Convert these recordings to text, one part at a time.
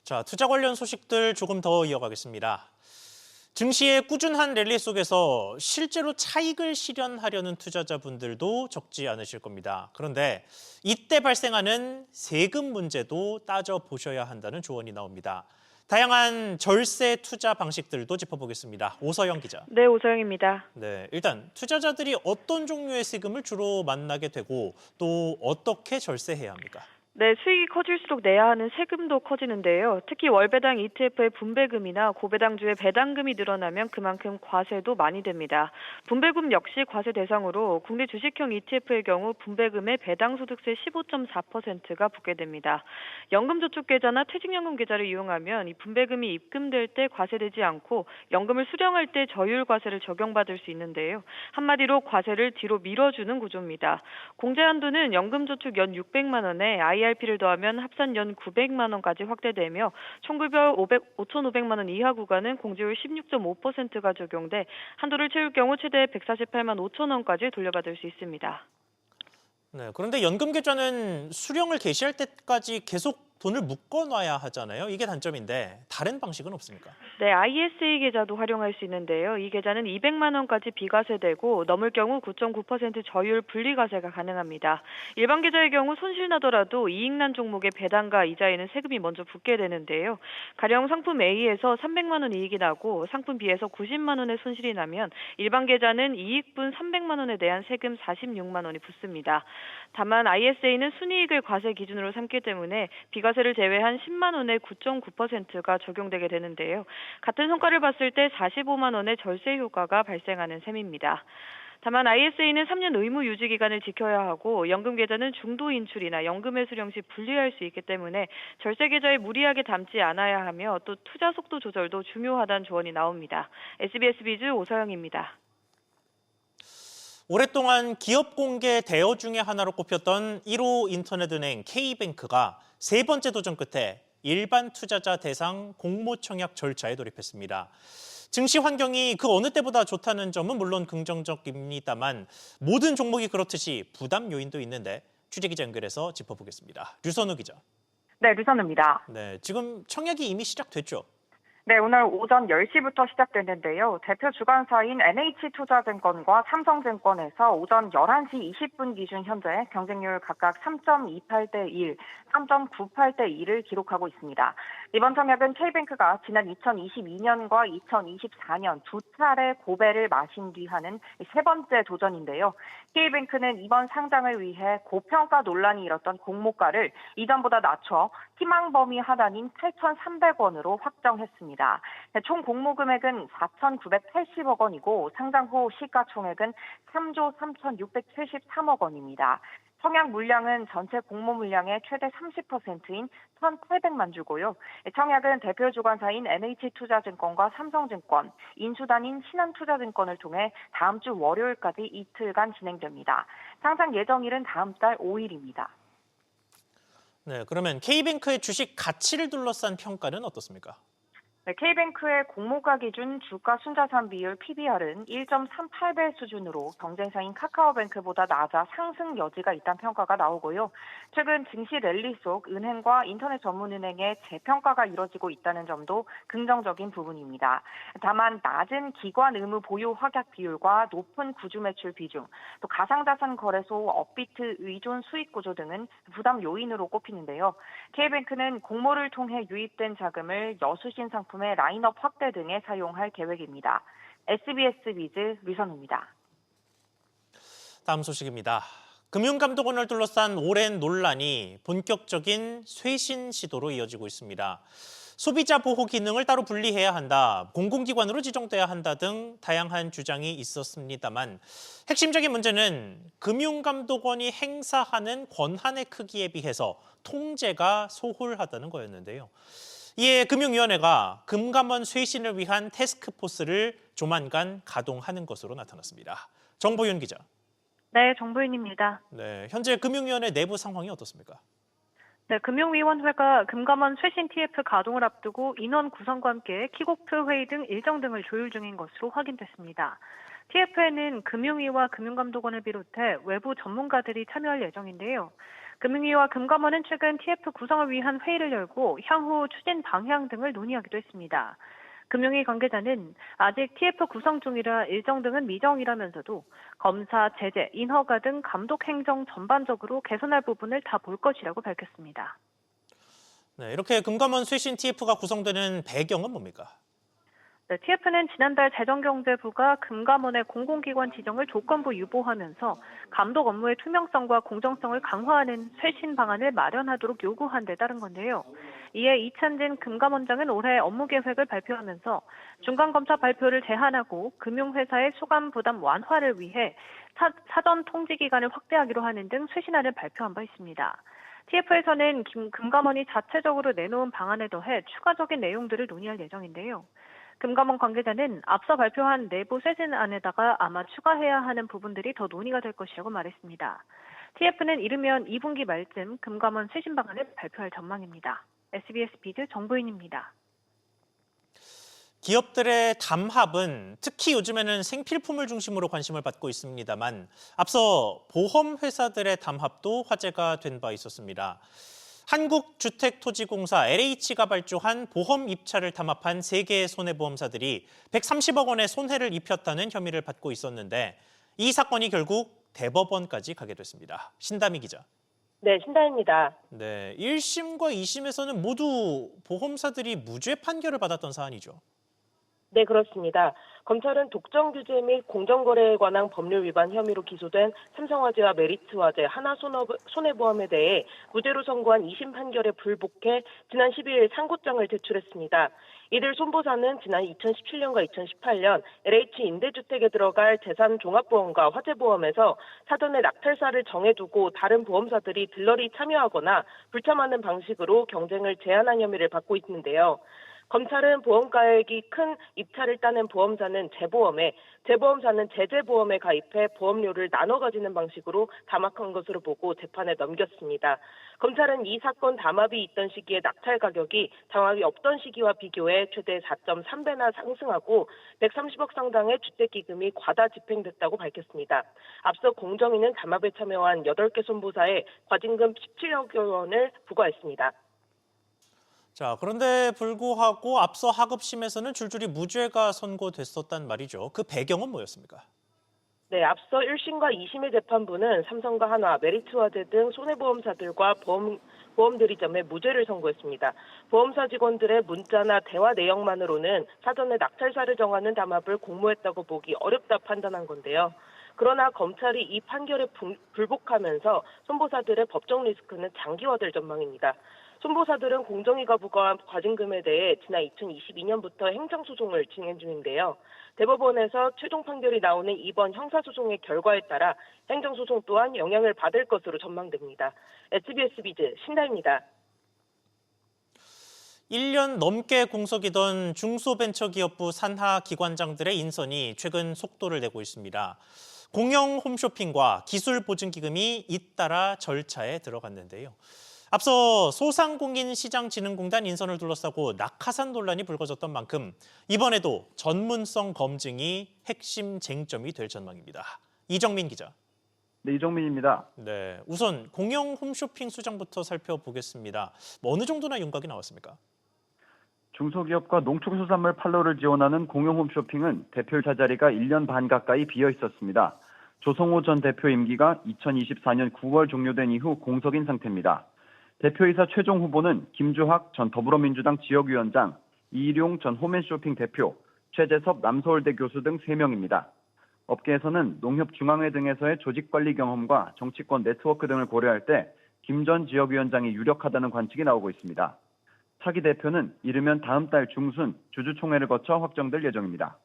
자, 투자 관련 소식들 조금 더 이어가겠습니다. 증시의 꾸준한 랠리 속에서 실제로 차익을 실현하려는 투자자분들도 적지 않으실 겁니다. 그런데 이때 발생하는 세금 문제도 따져보셔야 한다는 조언이 나옵니다. 다양한 절세 투자 방식들도 짚어보겠습니다. 오서영 기자. 네, 오서영입니다. 네, 일단 투자자들이 어떤 종류의 세금을 주로 만나게 되고 또 어떻게 절세해야 합니까? 네, 수익이 커질수록 내야 하는 세금도 커지는데요. 특히 월배당 ETF의 분배금이나 고배당주의 배당금이 늘어나면 그만큼 과세도 많이 됩니다. 분배금 역시 과세 대상으로 국내 주식형 ETF의 경우 분배금의 배당소득세 15.4%가 붙게 됩니다. 연금저축계좌나 퇴직연금 계좌를 이용하면 이 분배금이 입금될 때 과세되지 않고 연금을 수령할 때 저율과세를 적용받을 수 있는데요. 한마디로 과세를 뒤로 밀어주는 구조입니다. 공제 한도는 연금저축 연 600만 원에 IRP를 더하면 합산 연 900만 원까지 확대되며 총급여 5,500만 원 이하 구간은 공제율 16.5%가 적용돼 한도를 채울 경우 최대 148만 5천 원까지 돌려받을 수 있습니다. 네, 그런데 연금 계좌는 수령을 개시할 때까지 계속 돈을 묶어놔야 하잖아요. 이게 단점인데 다른 방식은 없습니까? 네, ISA 계좌도 활용할 수 있는데요. 이 계좌는 200만 원까지 비과세되고 넘을 경우 9.9% 저율 분리과세가 가능합니다. 일반 계좌의 경우 손실 나더라도 이익난 종목의 배당과 이자에는 세금이 먼저 붙게 되는데요. 가령 상품 A에서 300만 원 이익이 나고 상품 B에서 90만 원의 손실이 나면 일반 계좌는 이익분 300만 원에 대한 세금 46만 원이 붙습니다. 다만 ISA는 순이익을 과세 기준으로 삼기 때문에 비과세를 제외한 10만 원의 9.9%가 적용되게 되는데요. 같은 성과를 봤을 때 45만 원의 절세 효과가 발생하는 셈입니다. 다만 ISA는 3년 의무 유지 기간을 지켜야 하고 연금 계좌는 중도 인출이나 연금의 수령 시 분리할 수 있기 때문에 절세 계좌에 무리하게 담지 않아야 하며 또 투자 속도 조절도 중요하다는 조언이 나옵니다. SBS 비즈 오서영입니다. 오랫동안 기업 공개 대여 중에 하나로 꼽혔던 1호 인터넷은행 K뱅크가 세 번째 도전 끝에 일반 투자자 대상 공모 청약 절차에 돌입했습니다. 증시 환경이 그 어느 때보다 좋다는 점은 물론 긍정적입니다만 모든 종목이 그렇듯이 부담 요인도 있는데 취재기자 연결해서 짚어보겠습니다. 류선우 기자. 네, 류선우입니다. 네, 지금 청약이 이미 시작됐죠? 네, 오늘 오전 10시부터 시작됐는데요. 대표 주관사인 NH투자증권과 삼성증권에서 오전 11시 20분 기준 현재 경쟁률 각각 3.28대 1, 3.98대 2를 기록하고 있습니다. 이번 청약은 K뱅크가 지난 2022년과 2024년 두 차례 고배를 마신 뒤 하는 세 번째 도전인데요. K뱅크는 이번 상장을 위해 고평가 논란이 일었던 공모가를 이전보다 낮춰 희망 범위 하단인 8,300원으로 확정했습니다. 총 공모 금액은 4,980억 원이고 상장 후 시가총액은 3조 3,673억 원입니다. 청약 물량은 전체 공모 물량의 최대 30%인 1,800만 주고요. 청약은 대표 주관사인 NH투자증권과 삼성증권, 인수단인 신한투자증권을 통해 다음 주 월요일까지 이틀간 진행됩니다. 상장 예정일은 다음 달 5일입니다. 네, 그러면 K뱅크의 주식 가치를 둘러싼 평가는 어떻습니까? 네, K뱅크의 공모가 기준 주가 순자산 비율 PBR은 1.38배 수준으로 경쟁사인 카카오뱅크보다 낮아 상승 여지가 있다는 평가가 나오고요. 최근 증시 랠리 속 은행과 인터넷 전문은행의 재평가가 이뤄지고 있다는 점도 긍정적인 부분입니다. 다만 낮은 기관 의무 보유 확약 비율과 높은 구주 매출 비중, 또 가상자산 거래소 업비트 의존 수익 구조 등은 부담 요인으로 꼽히는데요. K뱅크는 공모를 통해 유입된 자금을 여수신 상품 의 라인업 확대 등에 사용할 계획입니다. SBS 비즈 류선우입니다. 다음 소식입니다. 금융감독원을 둘러싼 오랜 논란이 본격적인 쇄신 시도로 이어지고 있습니다. 소비자 보호 기능을 따로 분리해야 한다, 공공기관으로 지정돼야 한다 등 다양한 주장이 있었습니다만 핵심적인 문제는 금융감독원이 행사하는 권한의 크기에 비해서 통제가 소홀하다는 거였는데요. 이에 금융위원회가 금감원 쇄신을 위한 태스크포스를 조만간 가동하는 것으로 나타났습니다. 정보윤 기자. 네, 정보윤입니다. 네, 현재 금융위원회 내부 상황이 어떻습니까? 네, 금융위원회가 금감원 쇄신 TF 가동을 앞두고 인원 구성과 함께 킥오프 회의 등 일정 등을 조율 중인 것으로 확인됐습니다. TF에는 금융위와 금융감독원을 비롯해 외부 전문가들이 참여할 예정인데요. 금융위와 금감원은 최근 TF 구성을 위한 회의를 열고 향후 추진 방향 등을 논의하기도 했습니다. 금융위 관계자는 아직 TF 구성 중이라 일정 등은 미정이라면서도 검사, 제재, 인허가 등 감독 행정 전반적으로 개선할 부분을 다 볼 것이라고 밝혔습니다. 네, 이렇게 금감원 쇄신 TF가 구성되는 배경은 뭡니까? 네, TF는 지난달 재정경제부가 금감원의 공공기관 지정을 조건부 유보하면서 감독 업무의 투명성과 공정성을 강화하는 쇄신 방안을 마련하도록 요구한 데 따른 건데요. 이에 이찬진 금감원장은 올해 업무 계획을 발표하면서 중간검사 발표를 제한하고 금융회사의 수감 부담 완화를 위해 사전 통지 기간을 확대하기로 하는 등 쇄신안을 발표한 바 있습니다. TF에서는 금감원이 자체적으로 내놓은 방안에 더해 추가적인 내용들을 논의할 예정인데요. 금감원 관계자는 앞서 발표한 내부 쇄신안에다가 아마 추가해야 하는 부분들이 더 논의가 될 것이라고 말했습니다. TF는 이르면 2분기 말쯤 금감원 쇄신 방안을 발표할 전망입니다. SBS 비즈 정보인입니다. 기업들의 담합은 특히 요즘에는 생필품을 중심으로 관심을 받고 있습니다만 앞서 보험회사들의 담합도 화제가 된 바 있었습니다. 한국주택토지공사 LH가 발주한 보험 입찰을 담합한 3개의 손해보험사들이 130억 원의 손해를 입혔다는 혐의를 받고 있었는데 이 사건이 결국 대법원까지 가게 됐습니다. 신다미 기자. 네, 신다입니다. 네, 1심과 2심에서는 모두 보험사들이 무죄 판결을 받았던 사안이죠. 네, 그렇습니다. 검찰은 독점 규제 및 공정거래에 관한 법률 위반 혐의로 기소된 삼성화재와 메리츠화재, 하나손해보험에 대해 무죄로 선고한 2심 판결에 불복해 지난 12일 상고장을 제출했습니다. 이들 손보사는 지난 2017년과 2018년 LH 임대주택에 들어갈 재산종합보험과 화재보험에서 사전에 낙찰사를 정해두고 다른 보험사들이 들러리 참여하거나 불참하는 방식으로 경쟁을 제한한 혐의를 받고 있는데요. 검찰은 보험가액이 큰 입찰을 따낸 보험사는 재보험에, 재보험사는 제재보험에 가입해 보험료를 나눠 가지는 방식으로 담합한 것으로 보고 재판에 넘겼습니다. 검찰은 이 사건 담합이 있던 시기에 낙찰 가격이 담합이 없던 시기와 비교해 최대 4.3배나 상승하고 130억 상당의 주택기금이 과다 집행됐다고 밝혔습니다. 앞서 공정위는 담합에 참여한 8개 손보사에 과징금 17억 원을 부과했습니다. 자, 그런데 불구하고 앞서 하급심에서는 줄줄이 무죄가 선고됐었단 말이죠. 그 배경은 뭐였습니까? 네, 앞서 1심과 2심의 재판부는 삼성과 한화, 메리츠화재 등 손해보험사들과 보험들이점에 무죄를 선고했습니다. 보험사 직원들의 문자나 대화 내용만으로는 사전에 낙찰사를 정하는 담합을 공모했다고 보기 어렵다 판단한 건데요. 그러나 검찰이 이 판결에 불복하면서 손보사들의 법적 리스크는 장기화될 전망입니다. 손보사들은 공정위가 부과한 과징금에 대해 지난 2022년부터 행정소송을 진행 중인데요. 대법원에서 최종 판결이 나오는 이번 형사소송의 결과에 따라 행정소송 또한 영향을 받을 것으로 전망됩니다. SBS 비즈 신다입니다. 1년 넘게 공석이던 중소벤처기업부 산하 기관장들의 인선이 최근 속도를 내고 있습니다. 공영 홈쇼핑과 기술보증기금이 잇따라 절차에 들어갔는데요. 앞서 소상공인시장진흥공단 인선을 둘러싸고 낙하산 논란이 불거졌던 만큼 이번에도 전문성 검증이 핵심 쟁점이 될 전망입니다. 이정민 기자. 네, 이정민입니다. 네, 우선 공영 홈쇼핑 수장부터 살펴보겠습니다. 어느 정도나 윤곽이 나왔습니까? 중소기업과 농축수산물 판로를 지원하는 공영 홈쇼핑은 대표이사 자리가 1년 반 가까이 비어 있었습니다. 조성호 전 대표 임기가 2024년 9월 종료된 이후 공석인 상태입니다. 대표이사 최종 후보는 김주학 전 더불어민주당 지역위원장, 이일용 전 홈앤쇼핑 대표, 최재섭 남서울대 교수 등 3명입니다. 업계에서는 농협중앙회 등에서의 조직관리 경험과 정치권 네트워크 등을 고려할 때 김 전 지역위원장이 유력하다는 관측이 나오고 있습니다. 차기 대표는 이르면 다음 달 중순 주주총회를 거쳐 확정될 예정입니다.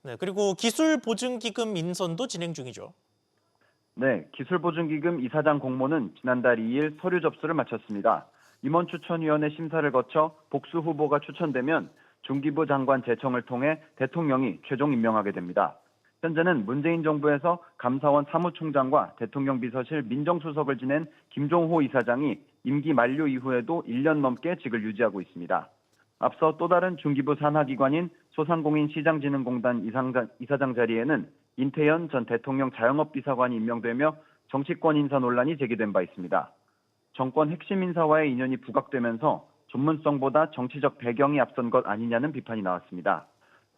네, 그리고 기술보증기금 인선도 진행 중이죠. 네, 기술보증기금 이사장 공모는 지난달 2일 서류 접수를 마쳤습니다. 임원추천위원회 심사를 거쳐 복수 후보가 추천되면 중기부 장관 제청을 통해 대통령이 최종 임명하게 됩니다. 현재는 문재인 정부에서 감사원 사무총장과 대통령 비서실 민정수석을 지낸 김종호 이사장이 임기 만료 이후에도 1년 넘게 직을 유지하고 있습니다. 앞서 또 다른 중기부 산하기관인 소상공인시장진흥공단 이사장 자리에는 인태현 전 대통령 자영업비서관이 임명되며 정치권 인사 논란이 제기된 바 있습니다. 정권 핵심 인사와의 인연이 부각되면서 전문성보다 정치적 배경이 앞선 것 아니냐는 비판이 나왔습니다.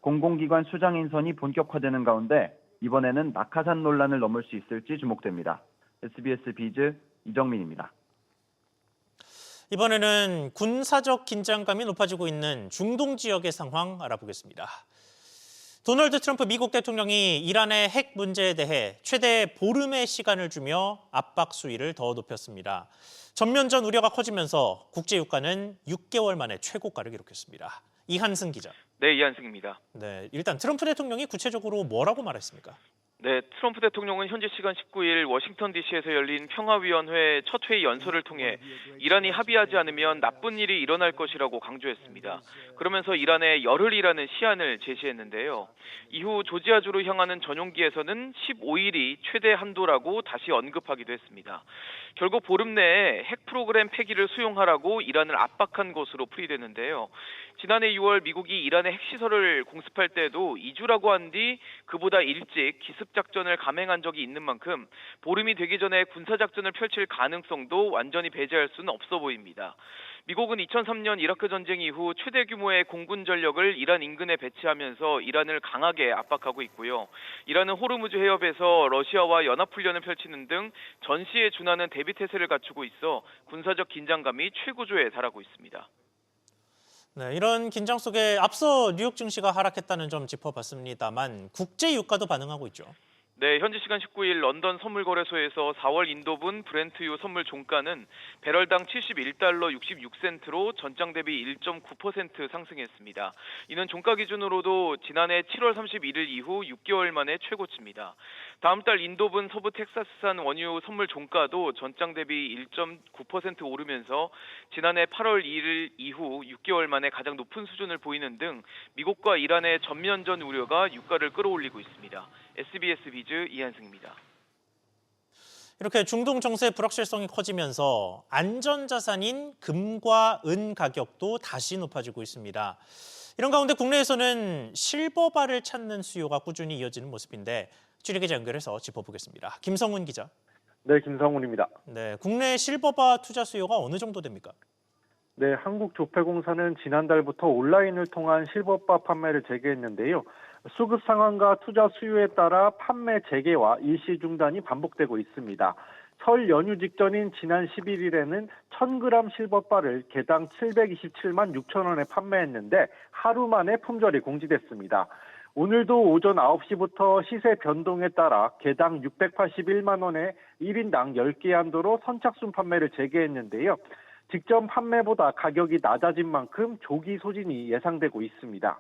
공공기관 수장 인선이 본격화되는 가운데 이번에는 낙하산 논란을 넘을 수 있을지 주목됩니다. SBS 비즈 이정민입니다. 이번에는 군사적 긴장감이 높아지고 있는 중동 지역의 상황 알아보겠습니다. 도널드 트럼프 미국 대통령이 이란의 핵 문제에 대해 최대 보름의 시간을 주며 압박 수위를 더 높였습니다. 전면전 우려가 커지면서 국제 유가는 6개월 만에 최고가를 기록했습니다. 이한승 기자. 네, 이한승입니다. 네, 일단 트럼프 대통령이 구체적으로 뭐라고 말했습니까? 네, 트럼프 대통령은 현지 시간 19일 워싱턴 DC에서 열린 평화위원회 첫 회의 연설을 통해 이란이 합의하지 않으면 나쁜 일이 일어날 것이라고 강조했습니다. 그러면서 이란에 열흘이라는 시한을 제시했는데요. 이후 조지아주로 향하는 전용기에서는 15일이 최대 한도라고 다시 언급하기도 했습니다. 결국 보름 내에 핵 프로그램 폐기를 수용하라고 이란을 압박한 것으로 풀이되는데요. 지난해 6월 미국이 이란의 핵시설을 공습할 때에도 2주라고 한 뒤 그보다 일찍 기습작전을 감행한 적이 있는 만큼 보름이 되기 전에 군사작전을 펼칠 가능성도 완전히 배제할 수는 없어 보입니다. 미국은 2003년 이라크 전쟁 이후 최대 규모의 공군 전력을 이란 인근에 배치하면서 이란을 강하게 압박하고 있고요. 이란은 호르무즈 해협에서 러시아와 연합훈련을 펼치는 등 전시에 준하는 대비태세를 갖추고 있어 군사적 긴장감이 최고조에 달하고 있습니다. 네, 이런 긴장 속에 앞서 뉴욕 증시가 하락했다는 점 짚어봤습니다만 국제 유가도 반응하고 있죠. 네, 현지 시간 19일 런던 선물거래소에서 4월 인도분 브렌트유 선물 종가는 배럴당 71달러 66센트로 전장 대비 1.9% 상승했습니다. 이는 종가 기준으로도 지난해 7월 31일 이후 6개월 만에 최고치입니다. 다음 달 인도분 서부 텍사스산 원유 선물 종가도 전장 대비 1.9% 오르면서 지난해 8월 2일 이후 6개월 만에 가장 높은 수준을 보이는 등 미국과 이란의 전면전 우려가 유가를 끌어올리고 있습니다. SBS 비즈 이한승입니다. 이렇게 중동 정세 불확실성이 커지면서 안전자산인 금과 은 가격도 다시 높아지고 있습니다. 이런 가운데 국내에서는 실버바를 찾는 수요가 꾸준히 이어지는 모습인데 취재기자 연결해서 짚어보겠습니다. 김성훈 기자. 네, 김성훈입니다. 네, 국내 실버바 투자 수요가 어느 정도 됩니까? 네, 한국조폐공사는 지난달부터 온라인을 통한 실버바 판매를 재개했는데요. 수급 상황과 투자 수요에 따라 판매 재개와 일시 중단이 반복되고 있습니다. 설 연휴 직전인 지난 11일에는 1000g 실버바를 개당 727만 6천 원에 판매했는데 하루 만에 품절이 공지됐습니다. 오늘도 오전 9시부터 시세 변동에 따라 개당 681만 원에 1인당 10개 한도로 선착순 판매를 재개했는데요. 직전 판매보다 가격이 낮아진 만큼 조기 소진이 예상되고 있습니다.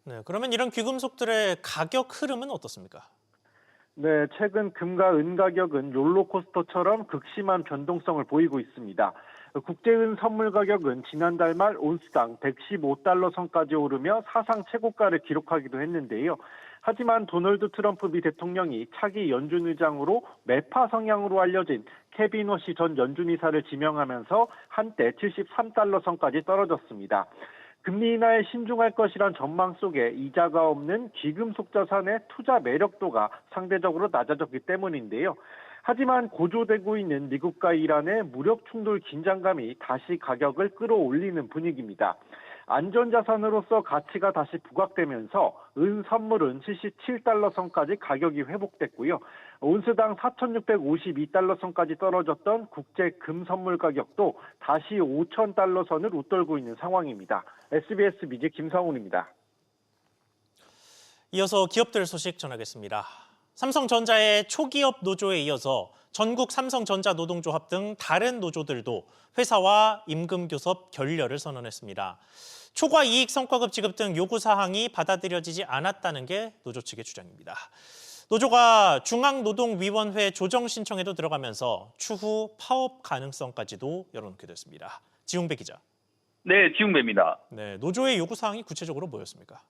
네, 그러면 이런 귀금속들의 가격 흐름은 어떻습니까? 네, 최근 금과 은 가격은 롤러코스터처럼 극심한 변동성을 보이고 있습니다. 국제은 선물 가격은 지난달 말 온스당 115달러 선까지 오르며 사상 최고가를 기록하기도 했는데요. 하지만 도널드 트럼프 미 대통령이 차기 연준 의장으로 매파 성향으로 알려진 케빈 워시 전 연준 이사를 지명하면서 한때 73달러 선까지 떨어졌습니다. 금리 인하에 신중할 것이란 전망 속에 이자가 없는 귀금속 자산의 투자 매력도가 상대적으로 낮아졌기 때문인데요. 하지만 고조되고 있는 미국과 이란의 무력 충돌 긴장감이 다시 가격을 끌어올리는 분위기입니다. 안전자산으로서 가치가 다시 부각되면서 은 선물은 77달러 선까지 가격이 회복됐고요. 온스당 4,652달러 선까지 떨어졌던 국제 금 선물 가격도 다시 5,000달러 선을 웃돌고 있는 상황입니다. SBS 비즈 김성훈입니다. 이어서 기업들 소식 전하겠습니다. 삼성전자의 초기업 노조에 이어서 전국 삼성전자 노동조합 등 다른 노조들도 회사와 임금 교섭 결렬을 선언했습니다. 초과 이익 성과급 지급 등 요구 사항이 받아들여지지 않았다는 게 노조 측의 주장입니다. 노조가 중앙노동위원회 조정 신청에도 들어가면서 추후 파업 가능성까지도 열어놓게 됐습니다. 지웅배 기자. 네, 지웅배입니다. 네, 노조의 요구 사항이 구체적으로 뭐였습니까?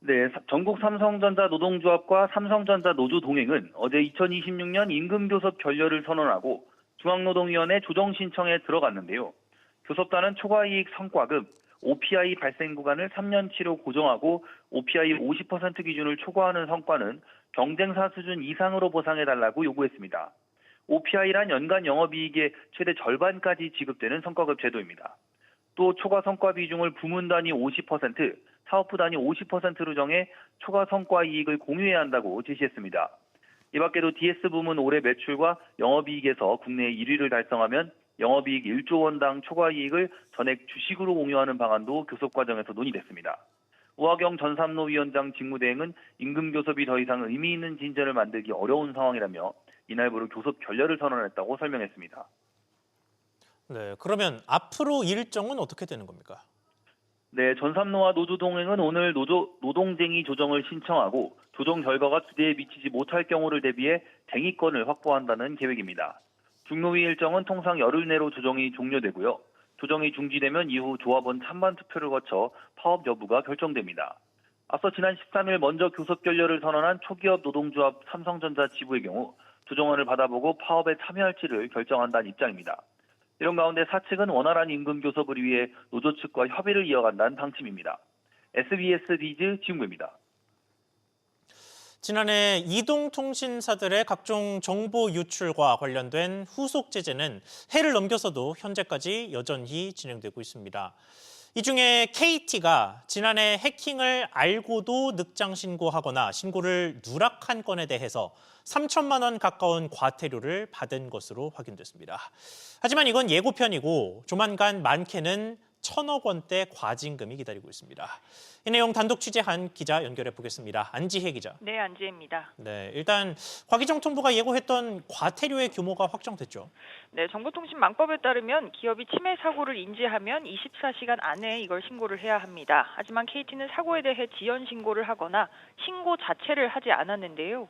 네, 전국 삼성전자 노동조합과 삼성전자 노조 동행은 어제 2026년 임금교섭 결렬을 선언하고 중앙노동위원회 조정 신청에 들어갔는데요. 교섭단은 초과이익 성과급, OPI 발생 구간을 3년치로 고정하고 OPI 50% 기준을 초과하는 성과는 경쟁사 수준 이상으로 보상해달라고 요구했습니다. OPI란 연간 영업이익의 최대 절반까지 지급되는 성과급 제도입니다. 또 초과 성과 비중을 부문 단위 50%, 사업부 단위 50%로 정해 초과 성과 이익을 공유해야 한다고 제시했습니다. 이 밖에도 DS 부문 올해 매출과 영업이익에서 국내 1위를 달성하면 영업이익 1조 원당 초과 이익을 전액 주식으로 공유하는 방안도 교섭 과정에서 논의됐습니다. 우하경 전삼로 위원장 직무대행은 임금 교섭이 더 이상 의미 있는 진전을 만들기 어려운 상황이라며 이날부로 교섭 결렬을 선언했다고 설명했습니다. 네, 그러면 앞으로 일정은 어떻게 되는 겁니까? 네, 전삼로와 노조동행은 오늘 노동쟁의 조정을 신청하고 조정 결과가 기대에 미치지 못할 경우를 대비해 쟁의권을 확보한다는 계획입니다. 중노위 일정은 통상 열흘 내로 조정이 종료되고요. 조정이 중지되면 이후 조합원 찬반 투표를 거쳐 파업 여부가 결정됩니다. 앞서 지난 13일 먼저 교섭 결렬을 선언한 초기업 노동조합 삼성전자 지부의 경우 조정안을 받아보고 파업에 참여할지를 결정한다는 입장입니다. 이런 가운데 사측은 원활한 임금 교섭을 위해 노조 측과 협의를 이어간다는 방침입니다. SBS 비즈 지훈구입니다. 지난해 이동통신사들의 각종 정보 유출과 관련된 후속 제재는 해를 넘겨서도 현재까지 여전히 진행되고 있습니다. 이 중에 KT가 지난해 해킹을 알고도 늑장 신고하거나 신고를 누락한 건에 대해서 3천만 원 가까운 과태료를 받은 것으로 확인됐습니다. 하지만 이건 예고편이고 조만간 많게는 1,000억 원대 과징금이 기다리고 있습니다. 이 내용 단독 취재한 기자 연결해 보겠습니다. 안지혜 기자. 네, 안지혜입니다. 네, 일단 과기정통부가 예고했던 과태료의 규모가 확정됐죠. 네, 정보통신망법에 따르면 기업이 침해 사고를 인지하면 24시간 안에 이걸 신고를 해야 합니다. 하지만 KT는 사고에 대해 지연 신고를 하거나 신고 자체를 하지 않았는데요.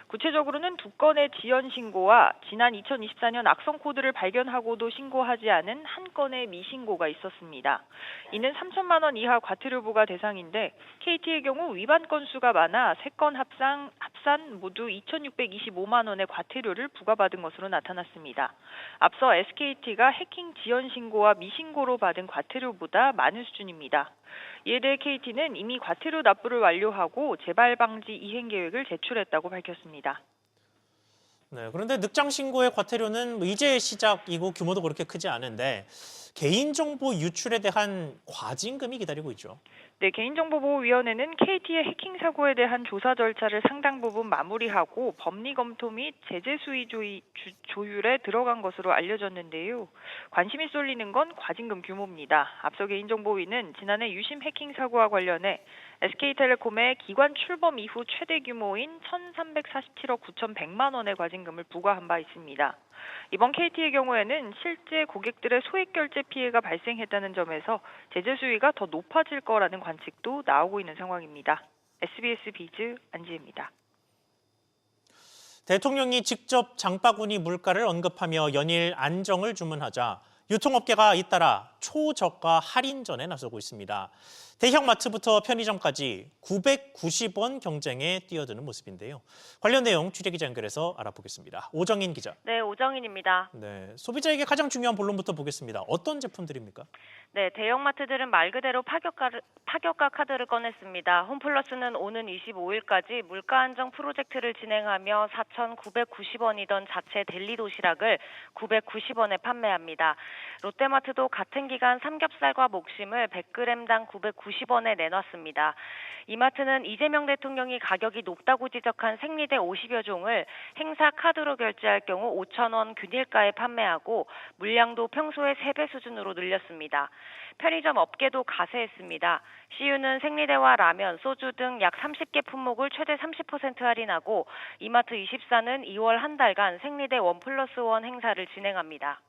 구체적으로는 2건의 지연 신고와 지난 2024년 악성 코드를 발견하고도 신고하지 않은 1건의 미신고가 있었습니다. 이는 3천만 원 이하 과태료 부과 대상인데 KT의 경우 위반 건수가 많아 3건 합산 모두 2,625만 원의 과태료를 부과받은 것으로 나타났습니다. 앞서 SKT가 해킹 지연 신고와 미신고로 받은 과태료보다 많은 수준입니다. 이에 대해 KT는 이미 과태료 납부를 완료하고 재발 방지 이행 계획을 제출했다고 밝혔습니다. 네, 그런데 늑장 신고의 과태료는 이제 시작이고 규모도 그렇게 크지 않은데 개인정보 유출에 대한 과징금이 기다리고 있죠. 네, 개인정보보호위원회는 KT의 해킹 사고에 대한 조사 절차를 상당 부분 마무리하고 법리 검토 및 제재 수위 조율에 들어간 것으로 알려졌는데요. 관심이 쏠리는 건 과징금 규모입니다. 앞서 개인정보위는 지난해 유심 해킹 사고와 관련해 SK텔레콤의 기관 출범 이후 최대 규모인 1,347억 9,100만 원의 과징금을 부과한 바 있습니다. 이번 KT의 경우에는 실제 고객들의 소액 결제 피해가 발생했다는 점에서 제재 수위가 더 높아질 거라는 관측도 나오고 있는 상황입니다. SBS 비즈 안지혜입니다. 대통령이 직접 장바구니 물가를 언급하며 연일 안정을 주문하자 유통업계가 잇따라 초저가 할인전에 나서고 있습니다. 대형마트부터 편의점까지 990원 경쟁에 뛰어드는 모습인데요. 관련 내용 취재기자 연결해서 알아보겠습니다. 오정인 기자. 네, 오정인입니다. 네, 소비자에게 가장 중요한 본론부터 보겠습니다. 어떤 제품들입니까? 네, 대형마트들은 말 그대로 파격가 카드를 꺼냈습니다. 홈플러스는 오는 25일까지 물가 안정 프로젝트를 진행하며 4,990원이던 자체 델리 도시락을 990원에 판매합니다. 롯데마트도 같은 기간 삼겹살과 목심을 100g당 990원에 내놨습니다. 이마트는 이재명 대통령이 가격이 높다고 지적한 생리대 50여 종을 행사 카드로 결제할 경우 5,000원 균일가에 판매하고 물량도 평소의 3배 수준으로 늘렸습니다. 편의점 업계도 가세했습니다. CU는 생리대와 라면, 소주 등 약 30개 품목을 최대 30% 할인하고 이마트 24는 2월 한 달간 생리대 1+1 행사를 진행합니다.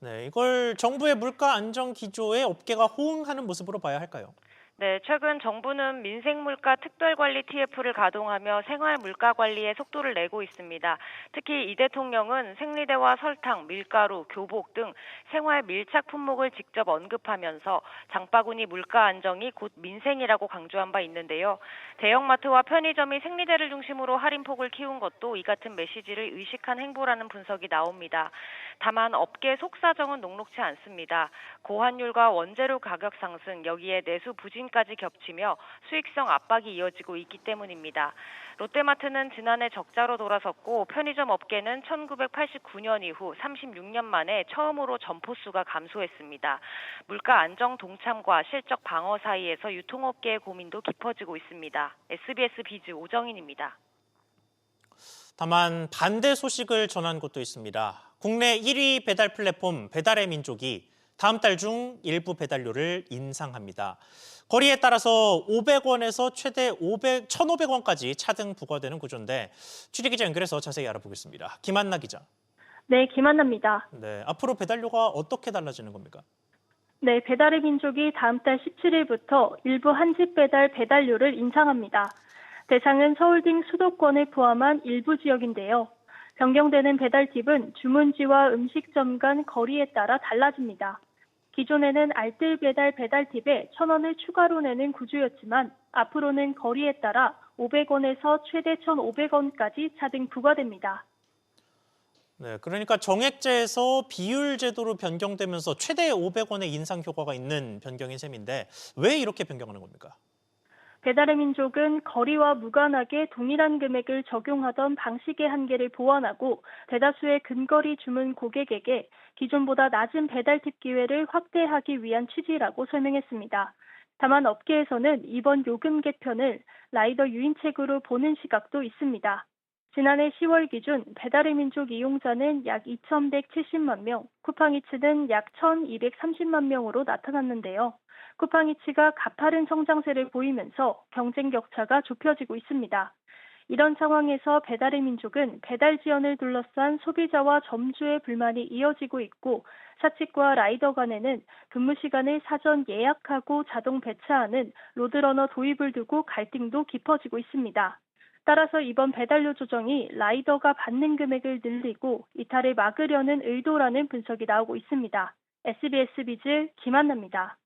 네, 이걸 정부의 물가 안정 기조에 업계가 호응하는 모습으로 봐야 할까요? 네, 최근 정부는 민생물가 특별관리 TF를 가동하며 생활물가 관리에 속도를 내고 있습니다. 특히 이 대통령은 생리대와 설탕, 밀가루, 교복 등 생활 밀착 품목을 직접 언급하면서 장바구니 물가 안정이 곧 민생이라고 강조한 바 있는데요. 대형마트와 편의점이 생리대를 중심으로 할인폭을 키운 것도 이 같은 메시지를 의식한 행보라는 분석이 나옵니다. 다만 업계 속사정은 녹록치 않습니다. 고환율과 원재료 가격 상승, 여기에 내수 부진 지진까지 겹치며 수익성 압박이 이어지고 있기 때문입니다. 롯데마트는 지난해 적자로 돌아섰고 편의점 업계는 1989년 이후 36년 만에 처음으로 점포수가 감소했습니다. 물가 안정 동참과 실적 방어 사이에서 유통업계의 고민도 깊어지고 있습니다. SBS 비즈 오정인입니다. 다만 반대 소식을 전한 곳도 있습니다. 국내 1위 배달 플랫폼 배달의 민족이 다음 달 중 일부 배달료를 인상합니다. 거리에 따라서 500원에서 최대 1,500원까지 차등 부과되는 구조인데 취재기자 연결해서 자세히 알아보겠습니다. 김한나 기자. 네, 김한나입니다. 네, 앞으로 배달료가 어떻게 달라지는 겁니까? 네, 배달의 민족이 다음 달 17일부터 일부 한집 배달 배달료를 인상합니다. 대상은 서울 등 수도권을 포함한 일부 지역인데요. 변경되는 배달팁은 주문지와 음식점 간 거리에 따라 달라집니다. 기존에는 알뜰 배달 배달팁에 1,000원을 추가로 내는 구조였지만 앞으로는 거리에 따라 500원에서 최대 1,500원까지 차등 부과됩니다. 네, 그러니까 정액제에서 비율 제도로 변경되면서 최대 500원의 인상 효과가 있는 변경인 셈인데 왜 이렇게 변경하는 겁니까? 배달의 민족은 거리와 무관하게 동일한 금액을 적용하던 방식의 한계를 보완하고 대다수의 근거리 주문 고객에게 기존보다 낮은 배달팁 기회를 확대하기 위한 취지라고 설명했습니다. 다만 업계에서는 이번 요금 개편을 라이더 유인책으로 보는 시각도 있습니다. 지난해 10월 기준 배달의 민족 이용자는 약 2,170만 명, 쿠팡이츠는 약 1,230만 명으로 나타났는데요. 쿠팡이츠가 가파른 성장세를 보이면서 경쟁 격차가 좁혀지고 있습니다. 이런 상황에서 배달의 민족은 배달 지연을 둘러싼 소비자와 점주의 불만이 이어지고 있고 사측과 라이더 간에는 근무 시간을 사전 예약하고 자동 배차하는 로드러너 도입을 두고 갈등도 깊어지고 있습니다. 따라서 이번 배달료 조정이 라이더가 받는 금액을 늘리고 이탈을 막으려는 의도라는 분석이 나오고 있습니다. SBS 비즈 김한나입니다.